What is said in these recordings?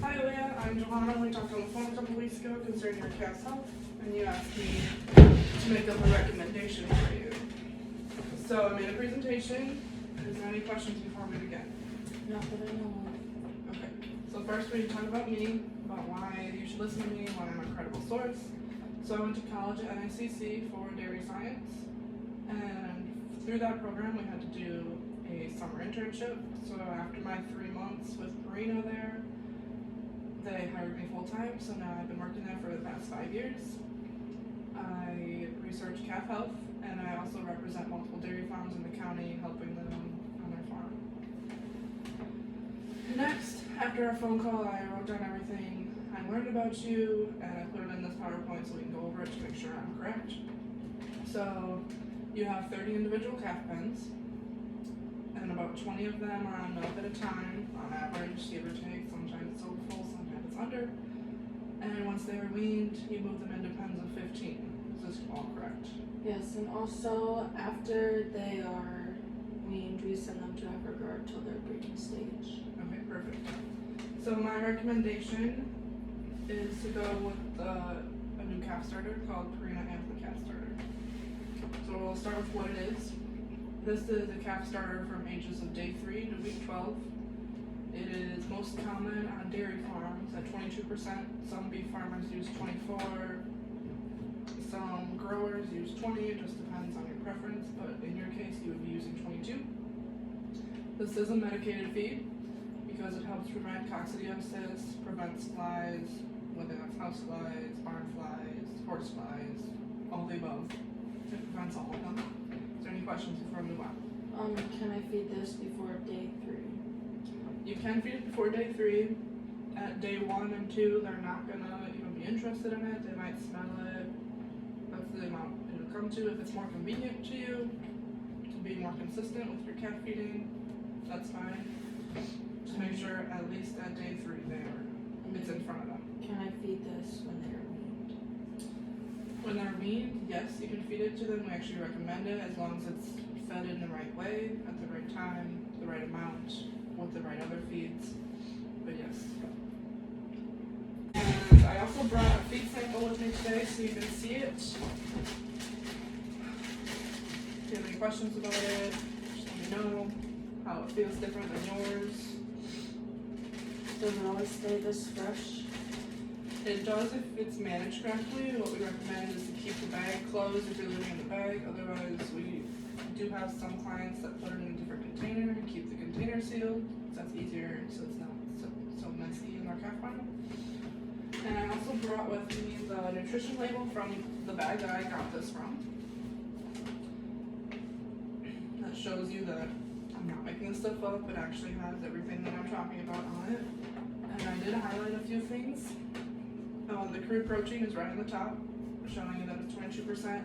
Hi Leah, I'm Johanna. We talked on the phone a couple weeks ago concerning your cat's health, and you asked me to make up a recommendation for you. So I made a presentation. Is there any questions before we begin? Not that I know of. Okay. So first we need to talk about me, about why you should listen to me, why I'm a credible source. So I went to college at NICC for dairy science, and through that program we had to do a summer internship. So after my 3 months with Purina there, they hired me full time, so now I've been working there for the past 5 years. I research calf health, and I also represent multiple dairy farms in the county, helping them on their farm. Next, after our phone call, I wrote down everything I learned about you, and I put it in this PowerPoint so we can go over it to make sure I'm correct. So, you have 30 individual calf pens, and about 20 of them are on milk at a time, on average, give or take. Sometimes it's overfull, sometimes it's under. And once they are weaned, you move them into pens of 15. Is this all correct? Yes, and also after they are weaned, we send them to Everguard till their breeding stage. Okay, perfect. So my recommendation is to go with a new calf starter called Purina Amplify Starter. So we'll start with what it is. This is a calf starter from ages of day 3 to week 12. It is most common on dairy farms at 22%. Some beef farmers use 24. Some growers use 20. It just depends on your preference, but in your case you would be using 22. This is a medicated feed because it helps prevent coccidiosis, prevents flies, whether that's house flies, barn flies, horse flies, all the above. It prevents all of them. Is there any questions before we move on? Can I feed this before day 3? You can feed it before day 3. At day 1 and 2, they're not gonna even be interested in it. They might smell it. That's the amount it'll come to. If it's more convenient to you to be more consistent with your calf feeding, that's fine. Just make sure at least at day 3 it's in front of them. Can I feed this when they're weaned? When they're weaned, yes, you can feed it to them. We actually recommend it as long as it's fed in the right way, at the right time, the right amount, with the right other feeds. But yes. And I also brought a feed sample with me today so you can see it. If you have any questions about it, just let me know how it feels different than yours. Does it always stay this fresh? It does if it's managed correctly. What we recommend is to keep the bag closed if you're living in the bag. Otherwise, we do have some clients that put it in a different container and keep the container sealed. So that's easier, so it's not so messy in our calf farm. And I also brought with me the nutrition label from the bag that I got this from. That shows you that I'm not making this stuff up. It actually has everything that I'm talking about on it. And I did highlight a few things. The crude protein is right on the top, showing you that it's 22%.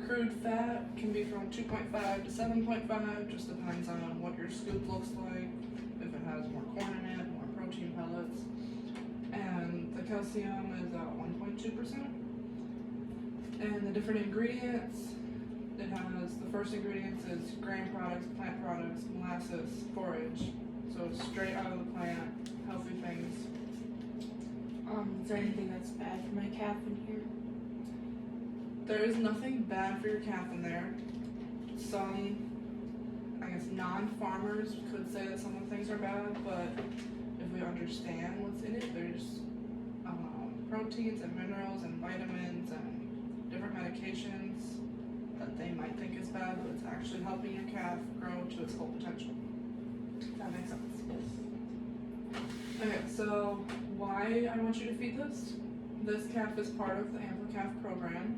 Crude fat can be from 2.5 to 7.5, just depends on what your scoop looks like, if it has more corn in it, more protein pellets. And the calcium is 1.2%. And the different ingredients, it has, the first ingredients is grain products, plant products, molasses, forage. So it's straight out of the plant, healthy things. Is there anything that's bad for my calf in here? There is nothing bad for your calf in there. Some, I guess, non-farmers could say that some of the things are bad, but if we understand what's in it, there's proteins and minerals and vitamins and different medications that they might think is bad, but it's actually helping your calf grow to its full potential. If that makes sense. Yes. Okay, so why I want you to feed this? This calf is part of the AmpliCalf program.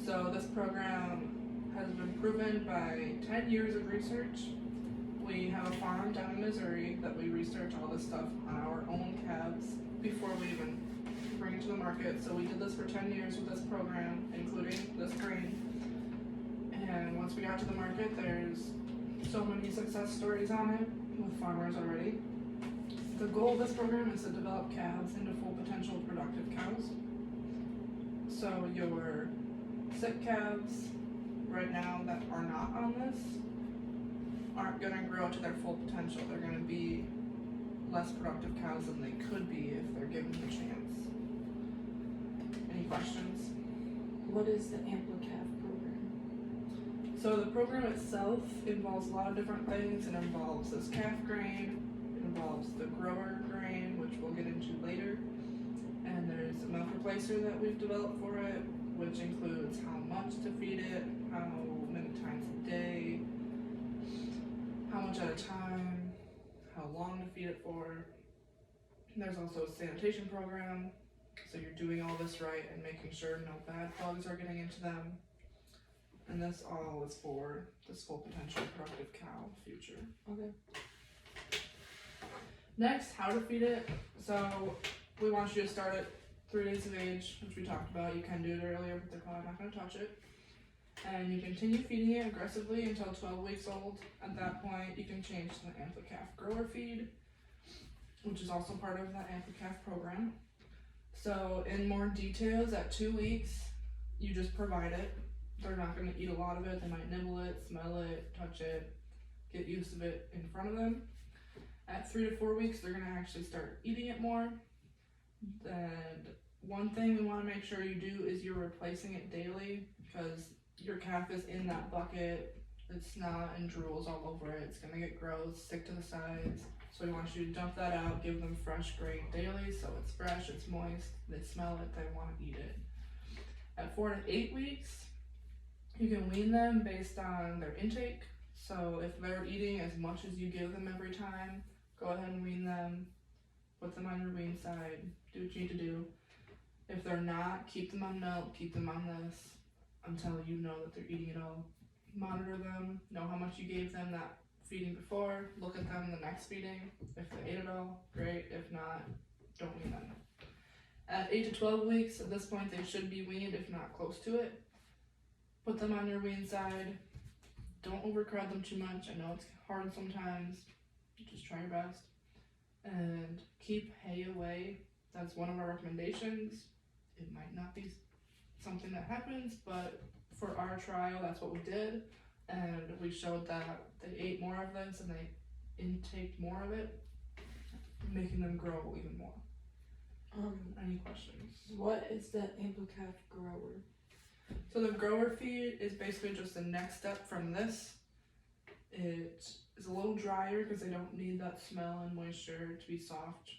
So this program has been proven by 10 years of research. We have a farm down in Missouri that we research all this stuff on our own calves before we even bring it to the market. So we did this for 10 years with this program, including this grain. And once we got to the market, there's so many success stories on it with farmers already. The goal of this program is to develop calves into full potential productive cows. So your sick calves right now that are not on this aren't going to grow to their full potential. They're going to be less productive cows than they could be if they're given the chance. Any questions? What is the AmpliCalf program? So the program itself involves a lot of different things. It involves this calf grain, it involves the grower grain, which we'll get into later, and there's a milk replacer that we've developed for it, which includes how much to feed it, how many times a day, how much at a time, how long to feed it for. There's also a sanitation program, so you're doing all this right and making sure no bad bugs are getting into them. And this all is for this full potential productive cow future. Okay. Next, how to feed it. So we want you to start at 3 days of age, which we talked about. You can do it earlier, but they're probably not going to touch it. And you continue feeding it aggressively until 12 weeks old. At that point, you can change to the AmpliCalf grower feed, which is also part of the AmpliCalf program. So in more details, at 2 weeks, you just provide it. They're not going to eat a lot of it. They might nibble it, smell it, touch it, get used to it in front of them. At 3 to 4 weeks, they're going to actually start eating it more. And one thing we want to make sure you do is you're replacing it daily, because your calf is in that bucket, it's snot and drools all over it, it's going to get gross, stick to the sides. So we want you to dump that out, give them fresh grain daily, so it's fresh, it's moist, they smell it, they want to eat it. At 4 to 8 weeks, you can wean them based on their intake. So if they're eating as much as you give them every time, go ahead and wean them, put them on your wean side, do what you need to do. If they're not, keep them on milk, keep them on this until you know that they're eating it all. Monitor them, know how much you gave them that feeding before, look at them the next feeding. If they ate it all, great. If not, don't wean them. At 8 to 12 weeks, at this point they should be weaned, if not close to it. Put them on your wean side. Don't overcrowd them too much. I know it's hard sometimes. Just try your best. And keep hay away. That's one of our recommendations. It might not be something that happens, but for our trial, that's what we did. And we showed that they ate more of this and they intaked more of it, making them grow even more. Any questions? What is the AmpliCalf grower? So the grower feed is basically just the next step from this. It is a little drier because they don't need that smell and moisture to be soft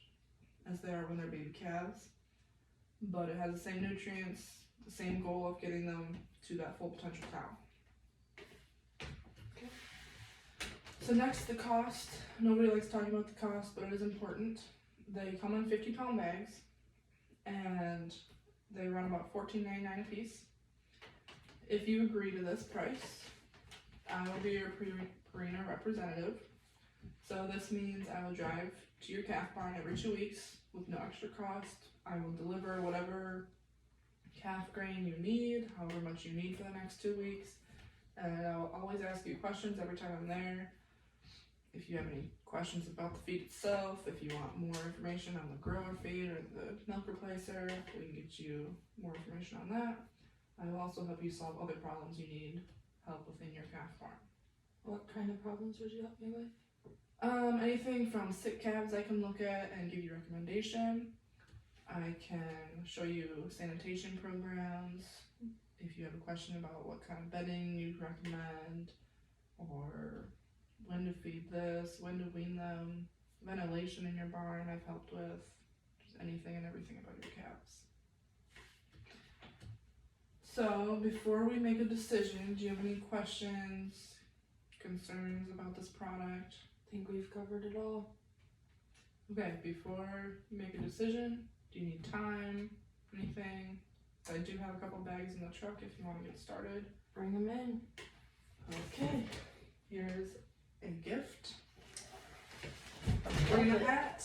as they are when they're baby calves. But it has the same nutrients, the same goal of getting them to that full potential cow. Okay. So next, the cost. Nobody likes talking about the cost, but it is important. They come in 50-pound bags, and they run about $14.99 a piece. If you agree to this price, I will be your Purina representative. So this means I will drive to your calf barn every 2 weeks with no extra cost. I will deliver whatever calf grain you need, however much you need for the next 2 weeks. And I will always ask you questions every time I'm there. If you have any questions about the feed itself, if you want more information on the grower feed or the milk replacer, we can get you more information on that. I will also help you solve other problems you need help within your calf farm. What kind of problems would you help me with? Anything from sick calves I can look at and give you recommendation. I can show you sanitation programs. If you have a question about what kind of bedding you'd recommend, or when to feed this, when to wean them, ventilation in your barn I've helped with, just anything and everything about your calves. So before we make a decision, do you have any questions, concerns about this product? I think we've covered it all. Okay, before you make a decision, do you need time, anything? I do have a couple bags in the truck if you want to get started. Bring them in. Okay, here's a gift. Bring the hat,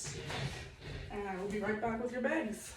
and I will be right back with your bags.